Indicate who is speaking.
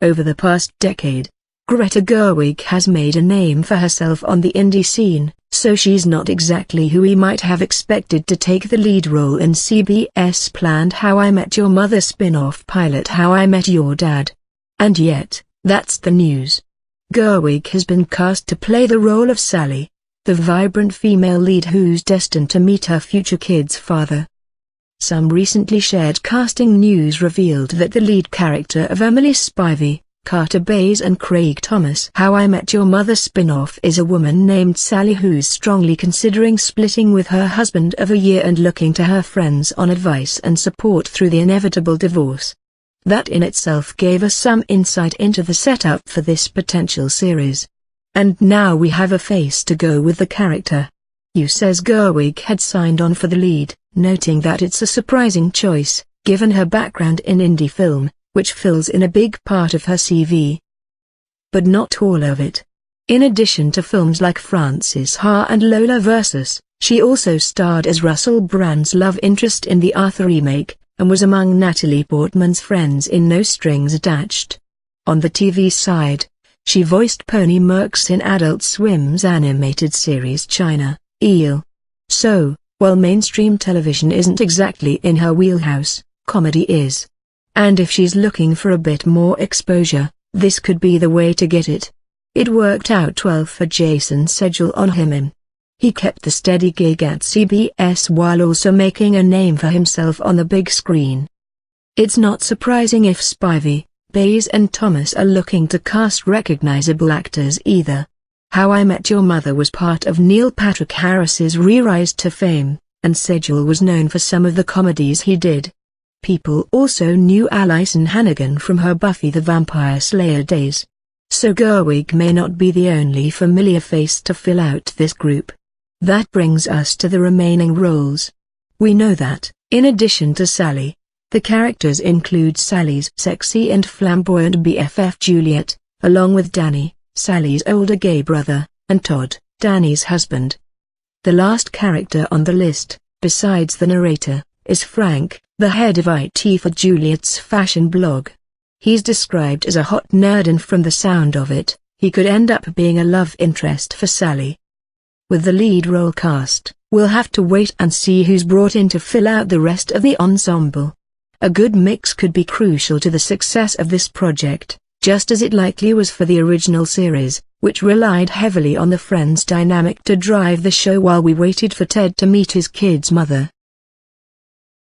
Speaker 1: Over the past decade, Greta Gerwig has made a name for herself on the indie scene, so she's not exactly who we might have expected to take the lead role in CBS' planned How I Met Your Mother spin-off pilot How I Met Your Dad. And yet, that's the news. Gerwig has been cast to play the role of Sally, the vibrant female lead who's destined to meet her future kid's father. Some recently shared casting news revealed that the lead character of Emily Spivey, Carter Bays and Craig Thomas' How I Met Your Mother spin-off is a woman named Sally who's strongly considering splitting with her husband of a year and looking to her friends on advice and support through the inevitable divorce. That in itself gave us some insight into the setup for this potential series. And now we have a face to go with the character. Yu says Gerwig had signed on for the lead, noting that it's a surprising choice, given her background in indie film, which fills in a big part of her CV. But not all of it. In addition to films like Frances Ha and Lola vs., she also starred as Russell Brand's love interest in the Arthur remake, and was among Natalie Portman's friends in No Strings Attached. On the TV side, she voiced Pony Merks in Adult Swim's animated series China, Eel. So, while mainstream television isn't exactly in her wheelhouse, comedy is. And if she's looking for a bit more exposure, this could be the way to get it. It worked out well for Jason Segel on Him. He kept the steady gig at CBS while also making a name for himself on the big screen. It's not surprising if Spivey, Bays and Thomas are looking to cast recognizable actors either. How I Met Your Mother was part of Neil Patrick Harris's re-rise to fame, and Segel was known for some of the comedies he did. People also knew Alyson Hannigan from her Buffy the Vampire Slayer days. So Gerwig may not be the only familiar face to fill out this group. That brings us to the remaining roles. We know that, in addition to Sally, the characters include Sally's sexy and flamboyant BFF Juliet, along with Danny, Sally's older gay brother, and Todd, Danny's husband. The last character on the list, besides the narrator, is Frank, the head of IT for Juliet's fashion blog. He's described as a hot nerd, and from the sound of it, he could end up being a love interest for Sally. With the lead role cast, we'll have to wait and see who's brought in to fill out the rest of the ensemble. A good mix could be crucial to the success of this project, just as it likely was for the original series, which relied heavily on the Friends dynamic to drive the show while we waited for Ted to meet his kid's mother.